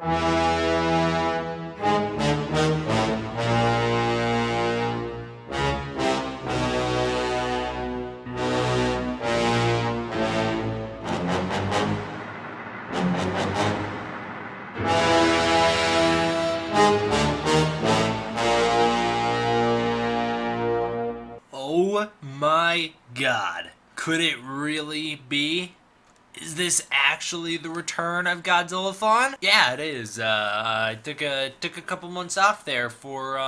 Oh my god. Could it really be? Is this actually the return of Godzilla-thon? Yeah, it is. I took a couple months off there for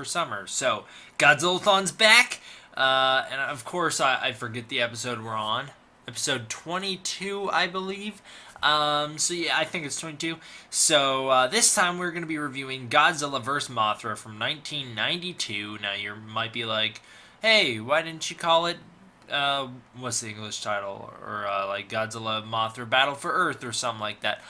summer. So Godzilla-thon's back. And of course I forget the episode we're on. Episode 22, I believe. So yeah, I think it's 22. So this time we're going to be reviewing Godzilla vs Mothra from 1992. Now you might be like, hey, why didn't you call it what's the English title, or like Godzilla Mothra Battle for Earth or something like that.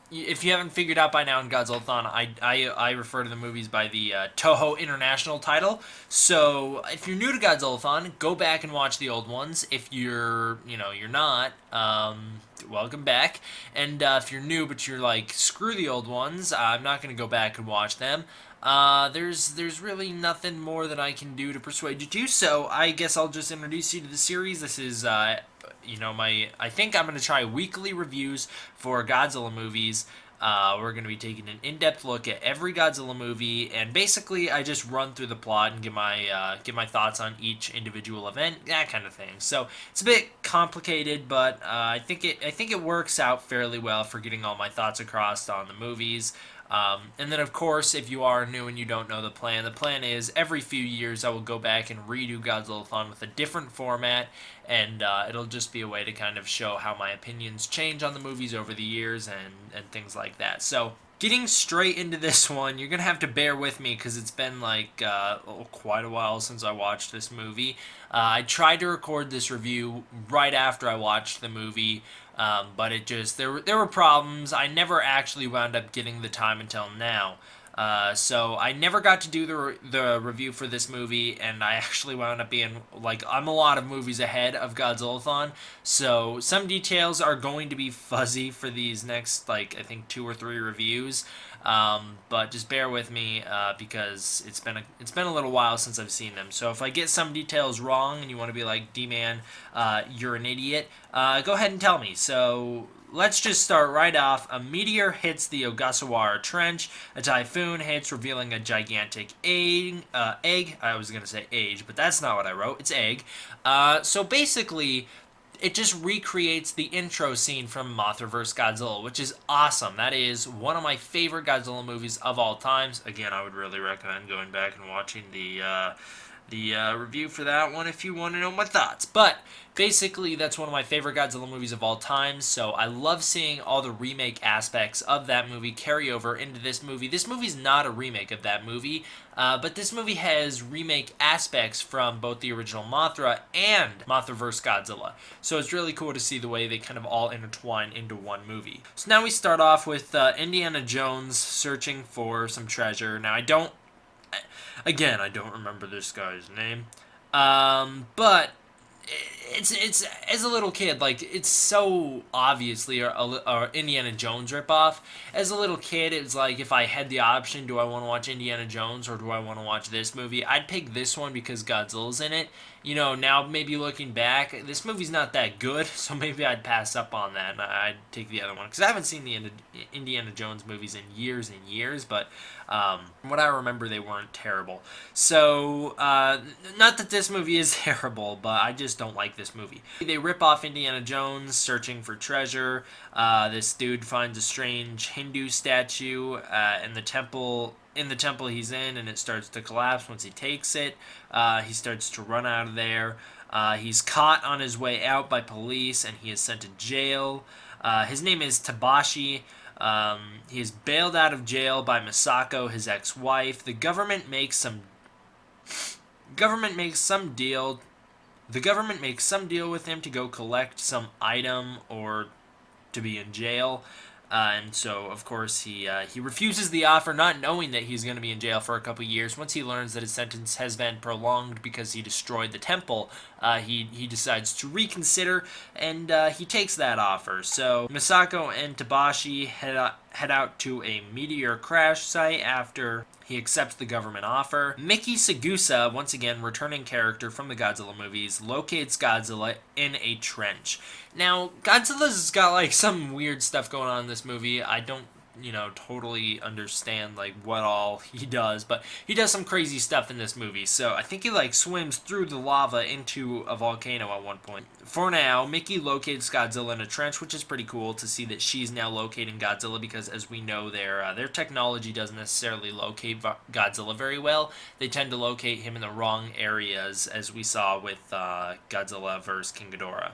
If you haven't figured out by now in Godzilla-thon, I refer to the movies by the Toho International title. So if you're new to Godzilla-thon, go back and watch the old ones. If you're not, welcome back. And if you're new but you're like, screw the old ones, I'm not going to go back and watch them. There's really nothing more that I can do to persuade you to, so I guess I'll just introduce you to the series. This is, I think I'm going to try weekly reviews for Godzilla movies. We're going to be taking an in-depth look at every Godzilla movie, and basically I just run through the plot and give my thoughts on each individual event, that kind of thing. So it's a bit complicated, but I think it works out fairly well for getting all my thoughts across on the movies. And then, of course, if you are new and you don't know the plan is every few years I will go back and redo Godzilla-thon with a different format, and it'll just be a way to kind of show how my opinions change on the movies over the years and things like that. So, getting straight into this one, you're going to have to bear with me because it's been like quite a while since I watched this movie. I tried to record this review right after I watched the movie, but it just, there were problems. I never actually wound up getting the time until now. So I never got to do the review for this movie, and I actually wound up being, like, I'm a lot of movies ahead of Godzilla-thon, so some details are going to be fuzzy for these next, like, I think 2 or 3 reviews. But just bear with me because it's been a little while since I've seen them. So if I get some details wrong and you want to be like, D-Man, you're an idiot, go ahead and tell me. So let's just start right off. A meteor hits the Ogasawara Trench. A typhoon hits, revealing a gigantic egg. I was going to say age, but that's not what I wrote. It's egg. So basically, it just recreates the intro scene from Mothra vs. Godzilla, which is awesome. That is one of my favorite Godzilla movies of all times. Again, I would really recommend going back and watching the review for that one if you want to know my thoughts. But basically, that's one of my favorite Godzilla movies of all time, so I love seeing all the remake aspects of that movie carry over into this movie. This movie's not a remake of that movie, but this movie has remake aspects from both the original Mothra and Mothra vs. Godzilla. So it's really cool to see the way they kind of all intertwine into one movie. So now we start off with Indiana Jones searching for some treasure. Now, I don't remember this guy's name, but it's as a little kid, like, it's so obviously a Indiana Jones ripoff. As a little kid, it's like, if I had the option, do I want to watch Indiana Jones or do I want to watch this movie? I'd pick this one because Godzilla's in it. You know, now maybe looking back, this movie's not that good, so maybe I'd pass up on that and I'd take the other one. Because I haven't seen the Indiana Jones movies in years and years, but from what I remember, they weren't terrible. So, not that this movie is terrible, but I just don't like this movie. They rip off Indiana Jones searching for treasure. This dude finds a strange Hindu statue in the temple he's in, and it starts to collapse once he takes it. He starts to run out of there. He's caught on his way out by police, and he is sent to jail. His name is Tabashi. He is bailed out of jail by Misako, his ex-wife. The government makes some deal with him to go collect some item or to be in jail. And so, of course, he refuses the offer, not knowing that he's going to be in jail for a couple years. Once he learns that his sentence has been prolonged because he destroyed the temple, he decides to reconsider, and he takes that offer. So Misako and Tabashi head out to a meteor crash site after he accepts the government offer. Miki Sagusa, once again returning character from the Godzilla movies, locates Godzilla in a trench. Now, Godzilla's got like some weird stuff going on in this movie. I don't, totally understand like what all he does, but he does some crazy stuff in this movie. So I think he like swims through the lava into a volcano at one point. For now, Mickey locates Godzilla in a trench, which is pretty cool to see that she's now locating Godzilla because, as we know, their technology doesn't necessarily locate Godzilla very well. They tend to locate him in the wrong areas, as we saw with Godzilla vs King Ghidorah,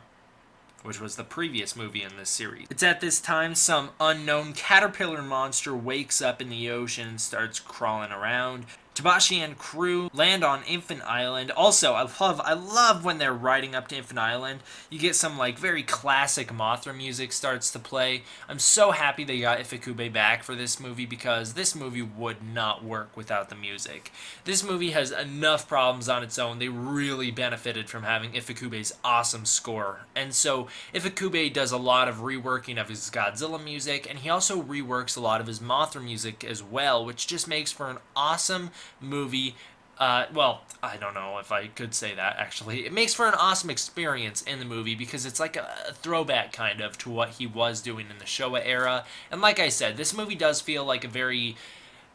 which was the previous movie in this series. It's at this time some unknown caterpillar monster wakes up in the ocean and starts crawling around. Tabashi and crew land on Infant Island. Also, I love when they're riding up to Infant Island. You get some like very classic Mothra music starts to play. I'm so happy they got Ifukube back for this movie because this movie would not work without the music. This movie has enough problems on its own. They really benefited from having Ifukube's awesome score. And so Ifukube does a lot of reworking of his Godzilla music, and he also reworks a lot of his Mothra music as well, which just makes for an awesome movie. Well, I don't know if I could say that, actually. It makes for an awesome experience in the movie because it's like a throwback kind of to what he was doing in the Showa era. And like I said, this movie does feel like a very,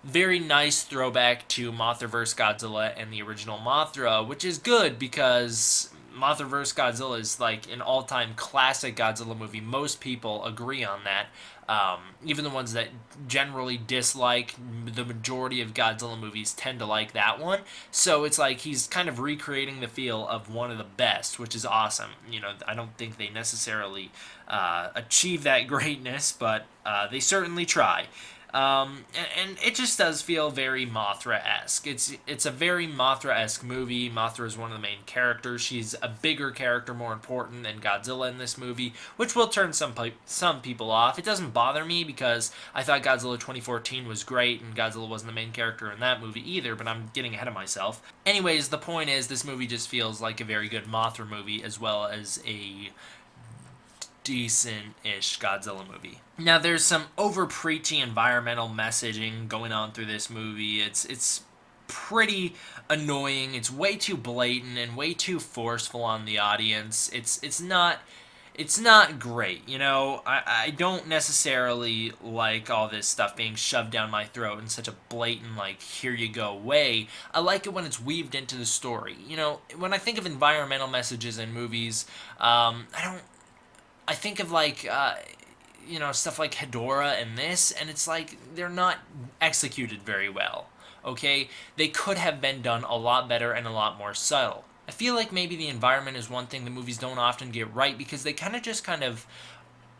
very nice throwback to Mothra vs. Godzilla and the original Mothra, which is good because Mothra vs. Godzilla is like an all-time classic Godzilla movie. Most people agree on that. Even the ones that generally dislike the majority of Godzilla movies tend to like that one. So it's like he's kind of recreating the feel of one of the best, which is awesome. I don't think they necessarily achieve that greatness, but they certainly try. And it just does feel very Mothra-esque. It's a very Mothra-esque movie. Mothra is one of the main characters. She's a bigger character, more important than Godzilla in this movie, which will turn some people off. It doesn't bother me because I thought Godzilla 2014 was great, and Godzilla wasn't the main character in that movie either, but I'm getting ahead of myself. Anyways, the point is this movie just feels like a very good Mothra movie as well as a decent-ish Godzilla movie. Now, there's some over-preachy environmental messaging going on through this movie. It's pretty annoying. It's way too blatant and way too forceful on the audience. It's not great. I don't necessarily like all this stuff being shoved down my throat in such a blatant, like, here you go way. I like it when it's weaved into the story. When I think of environmental messages in movies, I think of like, stuff like Hedorah and this, and it's like they're not executed very well, okay? They could have been done a lot better and a lot more subtle. I feel like maybe the environment is one thing the movies don't often get right because they kind of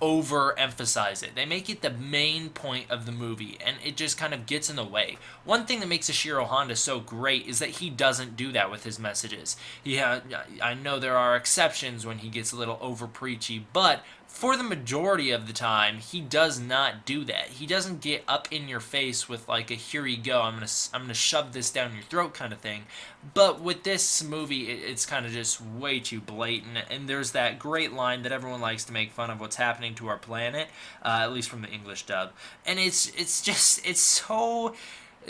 overemphasize it. They make it the main point of the movie, and it just kind of gets in the way. One thing that makes Ishiro Honda so great is that he doesn't do that with his messages. I know there are exceptions when he gets a little over preachy, but for the majority of the time, he does not do that. He doesn't get up in your face with like a here you go, I'm gonna shove this down your throat kind of thing. But with this movie, it's kind of just way too blatant. And there's that great line that everyone likes to make fun of what's happening to our planet, at least from the English dub. And it's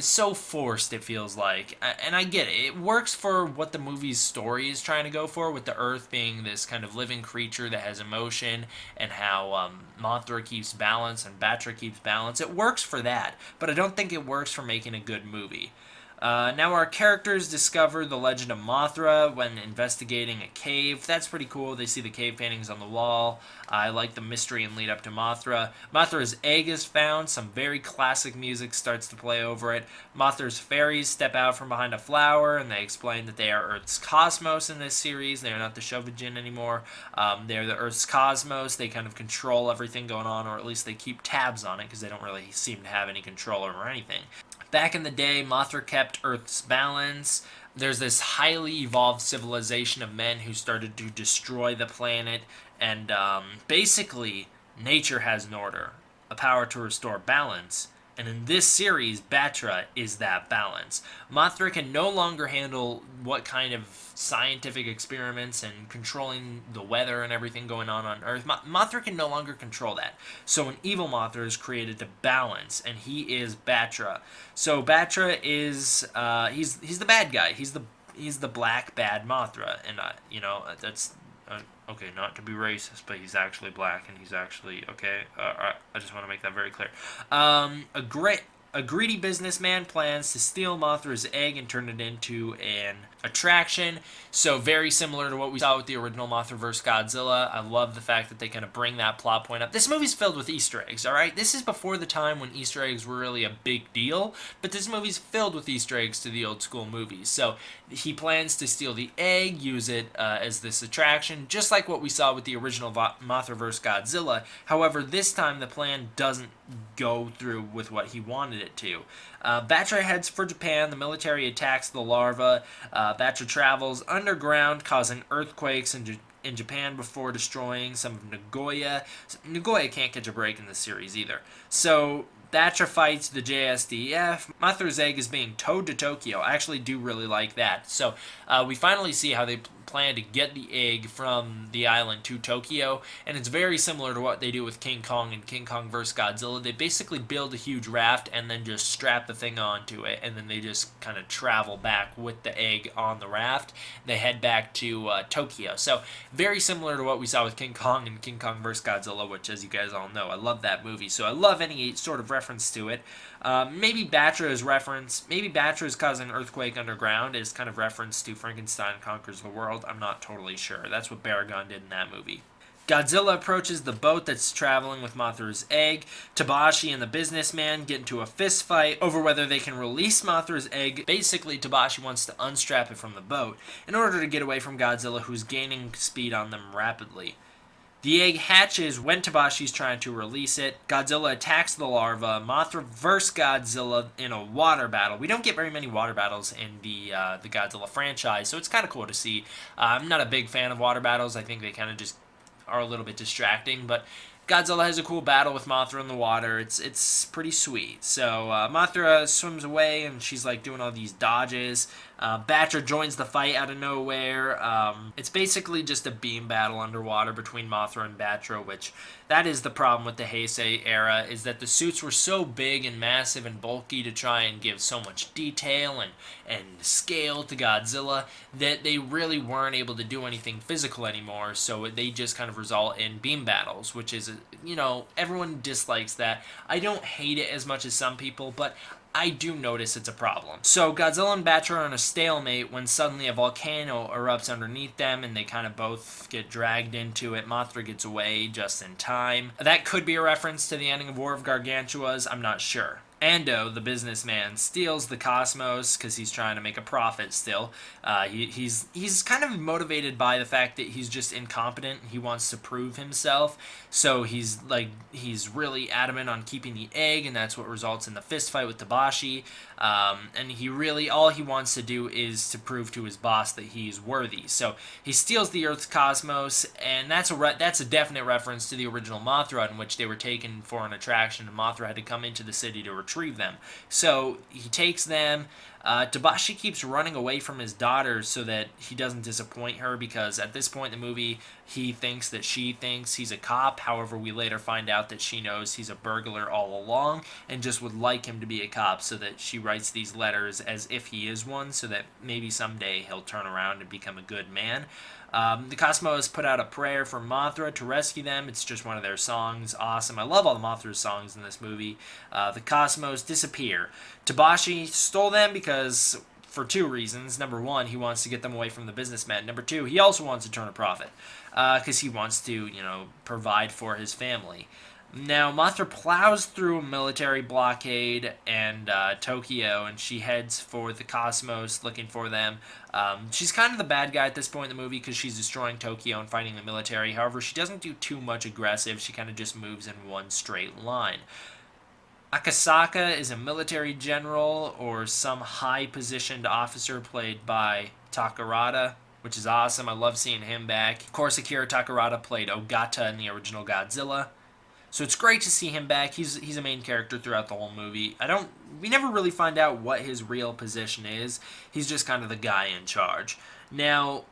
so forced, it feels like. And I get it. It works for what the movie's story is trying to go for, with the Earth being this kind of living creature that has emotion, and how Mothra keeps balance and Batra keeps balance. It works for that, but I don't think it works for making a good movie. Now our characters discover the Legend of Mothra when investigating a cave. That's pretty cool. They see the cave paintings on the wall. I like the mystery and lead up to Mothra. Mothra's egg is found. Some very classic music starts to play over it. Mothra's fairies step out from behind a flower, and they explain that they are Earth's cosmos in this series. They are not the Shobijin anymore. They are the Earth's cosmos. They kind of control everything going on, or at least they keep tabs on it, because they don't really seem to have any control over anything. Back in the day, Mothra kept Earth's balance. There's this highly evolved civilization of men who started to destroy the planet, and basically, nature has an order. a power to restore balance. And in this series, Batra is that balance. Mothra can no longer handle what kind of scientific experiments and controlling the weather and everything going on Earth. Mothra can no longer control that. So an evil Mothra is created to balance, and he is Batra. So Batra is he's the bad guy. He's the black bad Mothra, and that's okay, not to be racist, but he's actually black, and he's actually okay. I just want to make that very clear. A greedy businessman plans to steal Mothra's egg and turn it into an attraction. So very similar to what we saw with the original Mothra vs. Godzilla. I love the fact that they kind of bring that plot point up. This movie's filled with Easter eggs, all right? This is before the time when Easter eggs were really a big deal, but this movie's filled with Easter eggs to the old school movies. So he plans to steal the egg, use it as this attraction, just like what we saw with the original Mothra vs. Godzilla. However, this time the plan doesn't go through with what he wanted it to. Batra heads for Japan. The military attacks the larva. Batra travels underground, causing earthquakes in Japan before destroying some of Nagoya. Nagoya can't catch a break in this series either. So Batra fights the JSDF. Mothra's egg is being towed to Tokyo. I actually do really like that. So we finally see how they plan to get the egg from the island to Tokyo, and it's very similar to what they do with King Kong and King Kong vs. Godzilla. They basically build a huge raft and then just strap the thing onto it, and then they just kind of travel back with the egg on the raft. They head back to Tokyo. So very similar to what we saw with King Kong and King Kong vs. Godzilla, which, as you guys all know, I love that movie. So I love any sort of reference to it. Maybe Batra is causing an earthquake underground is kind of reference to Frankenstein Conquers the World. I'm not totally sure. That's what Baragon did in that movie. Godzilla approaches the boat that's traveling with Mothra's egg. Tabashi and the businessman get into a fist fight over whether they can release Mothra's egg. Basically, Tabashi wants to unstrap it from the boat in order to get away from Godzilla, who's gaining speed on them rapidly. The egg hatches when Tabashi's trying to release it. Godzilla attacks the larva. Mothra vs. Godzilla in a water battle. We don't get very many water battles in the Godzilla franchise, so it's kind of cool to see. I'm not a big fan of water battles. I think they kind of just are a little bit distracting, but Godzilla has a cool battle with Mothra in the water. It's pretty sweet. So Mothra swims away, and she's like doing all these dodges. Batra joins the fight out of nowhere. It's basically just a beam battle underwater between Mothra and Batra, which that is the problem with the Heisei era, is that the suits were so big and massive and bulky to try and give so much detail and scale to Godzilla that they really weren't able to do anything physical anymore, so they just kind of result in beam battles, which is, everyone dislikes that. I don't hate it as much as some people, but I do notice it's a problem. So Godzilla and Batra are in a stalemate when suddenly a volcano erupts underneath them and they kind of both get dragged into it. Mothra gets away just in time. That could be a reference to the ending of War of Gargantuas. I'm not sure. Ando, the businessman, steals the cosmos because he's trying to make a profit still. He's kind of motivated by the fact that he's just incompetent. He wants to prove himself. So he's really adamant on keeping the egg, and that's what results in the fist fight with Tabashi. And all he wants to do is to prove to his boss that he's worthy. So he steals the Earth's cosmos, and that's a definite reference to the original Mothra, in which they were taken for an attraction, and Mothra had to come into the city to retrieve them. So he takes them. Tabashi keeps running away from his daughter so that he doesn't disappoint her, because at this point in the movie, he thinks that she thinks he's a cop. However, we later find out that she knows he's a burglar all along and just would like him to be a cop, so that she writes these letters as if he is one, so that maybe someday he'll turn around and become a good man. The Cosmos put out a prayer for Mothra to rescue them. It's just one of their songs. Awesome. I love all the Mothra songs in this movie. The Cosmos disappear. Tabashi stole them for two reasons. Number one, he wants to get them away from the businessmen. Number two, he also wants to turn a profit because he wants to, provide for his family. Now, Mothra plows through a military blockade and Tokyo, and she heads for the Cosmos looking for them. She's kind of the bad guy at this point in the movie because she's destroying Tokyo and fighting the military. However, she doesn't do too much aggressive. She kind of just moves in one straight line. Akasaka is a military general or some high-positioned officer played by Takarada, which is awesome. I love seeing him back. Of course, Akira Takarada played Ogata in the original Godzilla. So it's great to see him back. He's a main character throughout the whole movie. We never really find out what his real position is. He's just kind of the guy in charge. Now,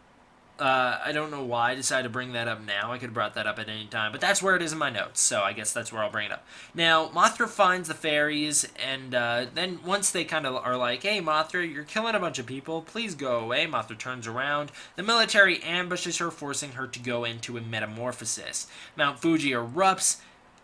I don't know why I decided to bring that up now. I could have brought that up at any time, but that's where it is in my notes, so I guess that's where I'll bring it up. Now, Mothra finds the fairies, and then once they kind of are like, hey, Mothra, you're killing a bunch of people, please go away, Mothra turns around. The military ambushes her, forcing her to go into a metamorphosis. Mount Fuji erupts.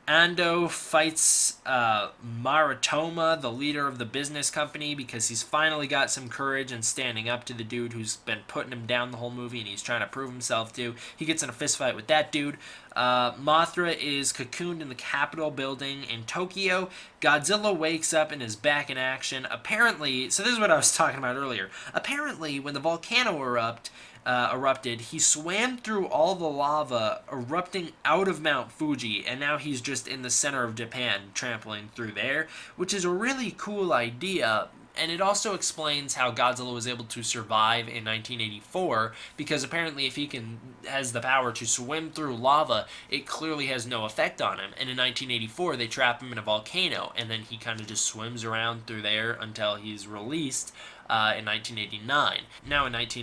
Ando fights Maritoma, the leader of the business company, because he's finally got some courage and standing up to the dude who's been putting him down the whole movie and he's trying to prove himself to. He gets in a fist fight with that dude. Mothra is cocooned in the Capitol building in Tokyo. Godzilla wakes up and is back in action. Apparently, so this is what I was talking about earlier. Apparently, when the volcano erupted, he swam through all the lava erupting out of Mount Fuji, and now he's just in the center of Japan, trampling through there, which is a really cool idea. And it also explains how Godzilla was able to survive in 1984, because apparently if he has the power to swim through lava, it clearly has no effect on him. And in 1984, they trap him in a volcano, and then he kind of just swims around through there until he's released in 1989. Now in 92,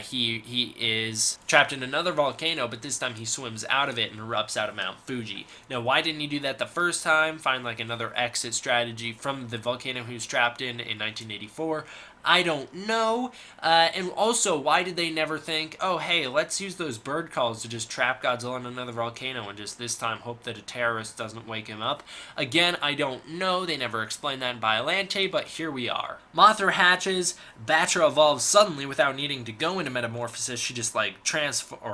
he is trapped in another volcano, but this time he swims out of it and erupts out of Mount Fuji. Now, why didn't he do that the first time? Find like another exit strategy from the volcano he was trapped in 1984. I don't know. And also, why did they never think, oh, hey, let's use those bird calls to just trap Godzilla in another volcano and just this time hope that a terrorist doesn't wake him up? Again, I don't know. They never explained that in Biollante, but here we are. Mothra hatches. Batra evolves suddenly without needing to go into metamorphosis. She just like transforms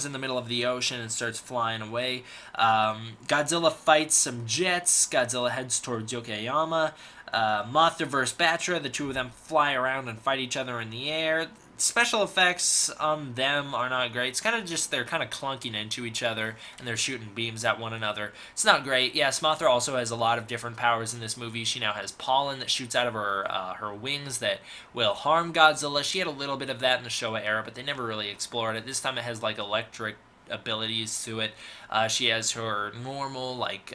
in the middle of the ocean and starts flying away. Godzilla fights some jets. Godzilla heads towards Yokoyama. Mothra vs. Batra, the two of them fly around and fight each other in the air. Special effects on them are not great. It's kind of just, they're kind of clunking into each other, and they're shooting beams at one another. It's not great. Yes, Mothra also has a lot of different powers in this movie. She now has pollen that shoots out of her wings that will harm Godzilla. She had a little bit of that in the Showa era, but they never really explored it. This time it has, like, electric abilities to it. She has her normal, like,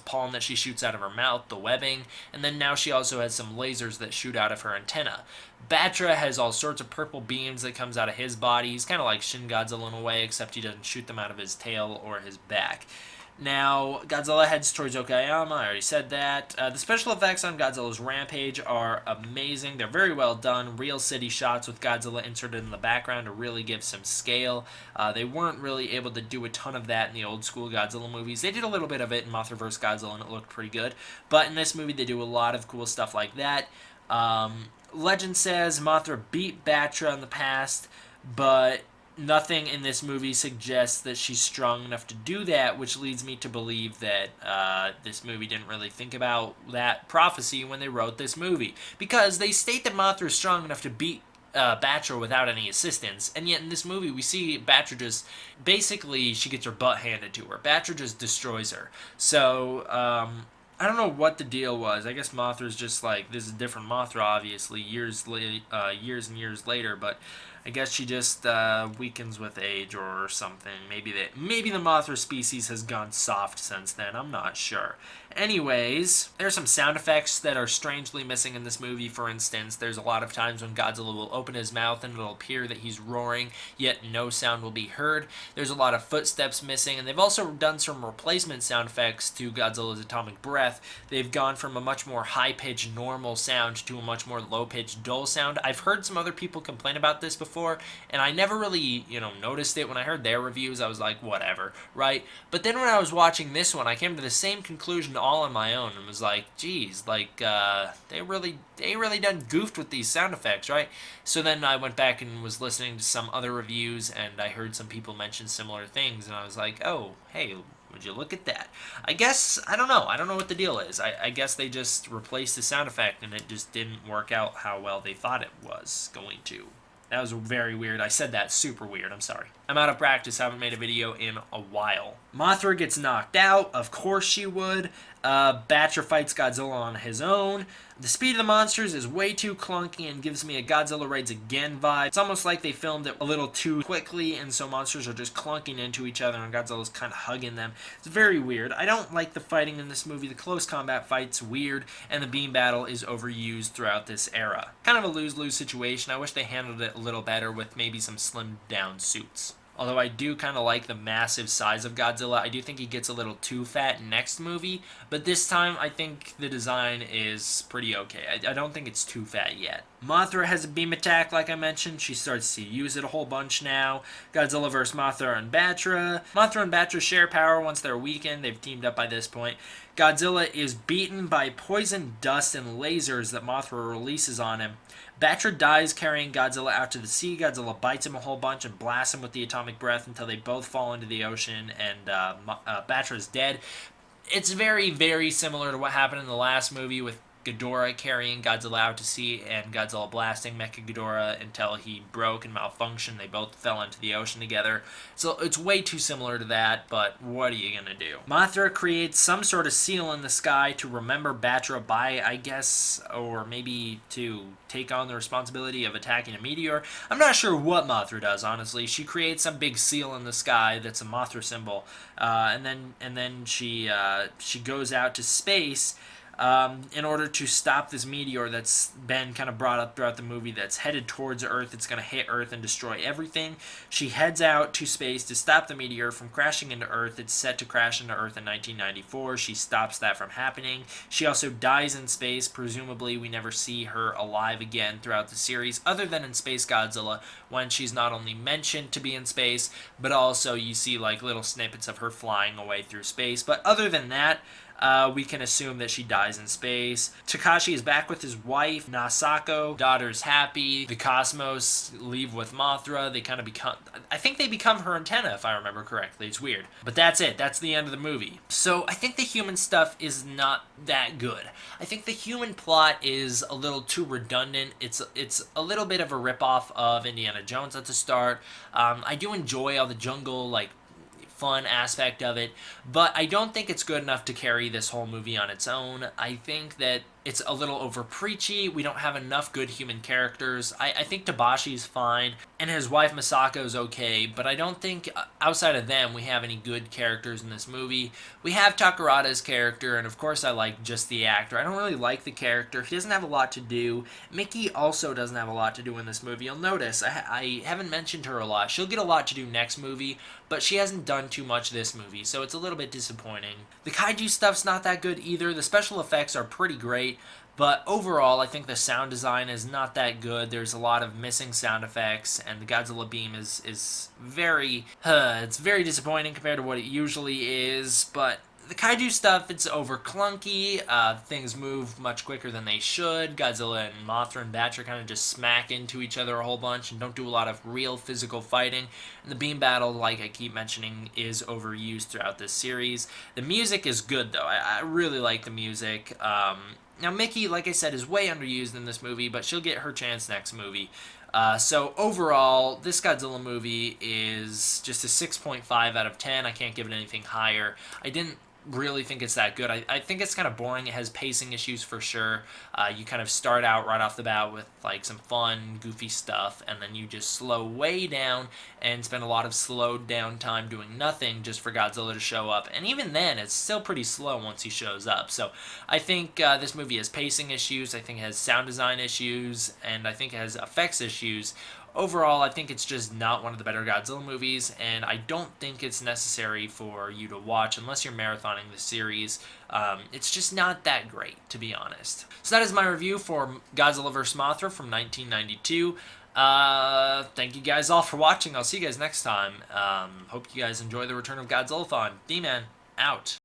pollen that she shoots out of her mouth, the webbing, and then now she also has some lasers that shoot out of her antenna. Batra has all sorts of purple beams that comes out of his body. He's kind of like Shin Godzilla in a way, except he doesn't shoot them out of his tail or his back. Now, Godzilla heads towards Yokoyama. I already said that. The special effects on Godzilla's rampage are amazing. They're very well done. Real city shots with Godzilla inserted in the background to really give some scale. They weren't really able to do a ton of that in the old school Godzilla movies. They did a little bit of it in Mothra vs. Godzilla, and it looked pretty good. But in this movie, they do a lot of cool stuff like that. Legend says Mothra beat Batra in the past, but nothing in this movie suggests that she's strong enough to do that, which leads me to believe that this movie didn't really think about that prophecy when they wrote this movie. Because they state that Mothra is strong enough to beat Batra without any assistance, and yet in this movie we see Batra just, basically she gets her butt handed to her. Batra just destroys her. So, I don't know what the deal was. I guess Mothra's just like, this is a different Mothra, obviously, years and years later, but I guess she just weakens with age or something. Maybe the Mothra species has gone soft since then. I'm not sure. Anyways, there's some sound effects that are strangely missing in this movie. For instance, there's a lot of times when Godzilla will open his mouth and it'll appear that he's roaring, yet no sound will be heard. There's a lot of footsteps missing, and they've also done some replacement sound effects to Godzilla's atomic breath. They've gone from a much more high-pitched normal sound to a much more low-pitched dull sound. I've heard some other people complain about this before, and I never really, noticed it. When I heard their reviews, I was like, whatever, right? But then when I was watching this one, I came to the same conclusion all on my own and was like, geez, like, they really done goofed with these sound effects, right? So then I went back and was listening to some other reviews, and I heard some people mention similar things, and I was like, oh, hey, would you look at that? I guess, I don't know what the deal is. I guess they just replaced the sound effect, and it just didn't work out how well they thought it was going to. That was very weird. I said that super weird. I'm sorry. I'm out of practice. I haven't made a video in a while. Mothra gets knocked out. Of course she would. Batcher fights Godzilla on his own. The speed of the monsters is way too clunky and gives me a Godzilla Raids Again vibe. It's almost like they filmed it a little too quickly, and so monsters are just clunking into each other and Godzilla's kind of hugging them. It's very weird. I don't like the fighting in this movie. The close combat fight's weird, and the beam battle is overused throughout this era. Kind of a lose-lose situation. I wish they handled it a little better with maybe some slimmed down suits. Although I do kind of like the massive size of Godzilla, I do think he gets a little too fat next movie, but this time I think the design is pretty okay. I don't think it's too fat yet. Mothra has a beam attack, like I mentioned. She starts to use it a whole bunch now. Godzilla vs. Mothra and Batra. Mothra and Batra share power once they're weakened. They've teamed up by this point. Godzilla is beaten by poison dust and lasers that Mothra releases on him. Batra dies carrying Godzilla out to the sea. Godzilla bites him a whole bunch and blasts him with the atomic breath until they both fall into the ocean, and Batra's dead. It's very, very similar to what happened in the last movie with Ghidorah carrying Godzilla out to sea and Godzilla blasting Mechagodzilla until he broke and malfunctioned. They both fell into the ocean together. So it's way too similar to that, but what are you going to do? Mothra creates some sort of seal in the sky to remember Batra by, I guess, or maybe to take on the responsibility of attacking a meteor. I'm not sure what Mothra does, honestly. She creates some big seal in the sky that's a Mothra symbol, and then she goes out to space in order to stop this meteor that's been kind of brought up throughout the movie that's headed towards Earth. It's going to hit Earth and destroy everything. She heads out to space to stop the meteor from crashing into Earth. It's set to crash into Earth in 1994. She stops that from happening. She also dies in space. Presumably, we never see her alive again throughout the series, other than in Space Godzilla, when she's not only mentioned to be in space, but also you see like little snippets of her flying away through space. But other than that, we can assume that she dies in space. Takashi is back with his wife, Nasako. Daughter's happy. The Cosmos leave with Mothra. They kind of become... I think they become her antenna, if I remember correctly. It's weird. But that's it. That's the end of the movie. So I think the human stuff is not that good. I think the human plot is a little too redundant. It's a little bit of a ripoff of Indiana Jones at the start. I do enjoy all the jungle, like, fun aspect of it, but I don't think it's good enough to carry this whole movie on its own. I think that it's a little over preachy. We don't have enough good human characters. I think Tabashi's fine, and his wife Masako's okay, but I don't think outside of them we have any good characters in this movie. We have Takarada's character, and of course I like just the actor. I don't really like the character. He doesn't have a lot to do. Mickey also doesn't have a lot to do in this movie. You'll notice I haven't mentioned her a lot. She'll get a lot to do next movie, but she hasn't done too much this movie, so it's a little bit disappointing. The kaiju stuff's not that good either. The special effects are pretty great, but overall, I think the sound design is not that good. There's a lot of missing sound effects, and the Godzilla beam is very... it's very disappointing compared to what it usually is, but the kaiju stuff, it's over clunky. Things move much quicker than they should. Godzilla and Mothra and Batra kind of just smack into each other a whole bunch and don't do a lot of real physical fighting. And the beam battle, like I keep mentioning, is overused throughout this series. The music is good, though. I really like the music. Now, Mickey, like I said, is way underused in this movie, but she'll get her chance next movie. So overall, this Godzilla movie is just a 6.5 out of 10. I can't give it anything higher. I didn't really think it's that good. I think it's kind of boring. It has pacing issues for sure. You kind of start out right off the bat with like some fun, goofy stuff, and then you just slow way down and spend a lot of slowed down time doing nothing just for Godzilla to show up. And even then, it's still pretty slow once he shows up. So I think this movie has pacing issues. I think it has sound design issues, and I think it has effects issues. Overall, I think it's just not one of the better Godzilla movies, and I don't think it's necessary for you to watch unless you're marathoning the series. It's just not that great, to be honest. So that is my review for Godzilla vs. Mothra from 1992. Thank you guys all for watching. I'll see you guys next time. Hope you guys enjoy the return of Godzilla-thon. D-Man, out.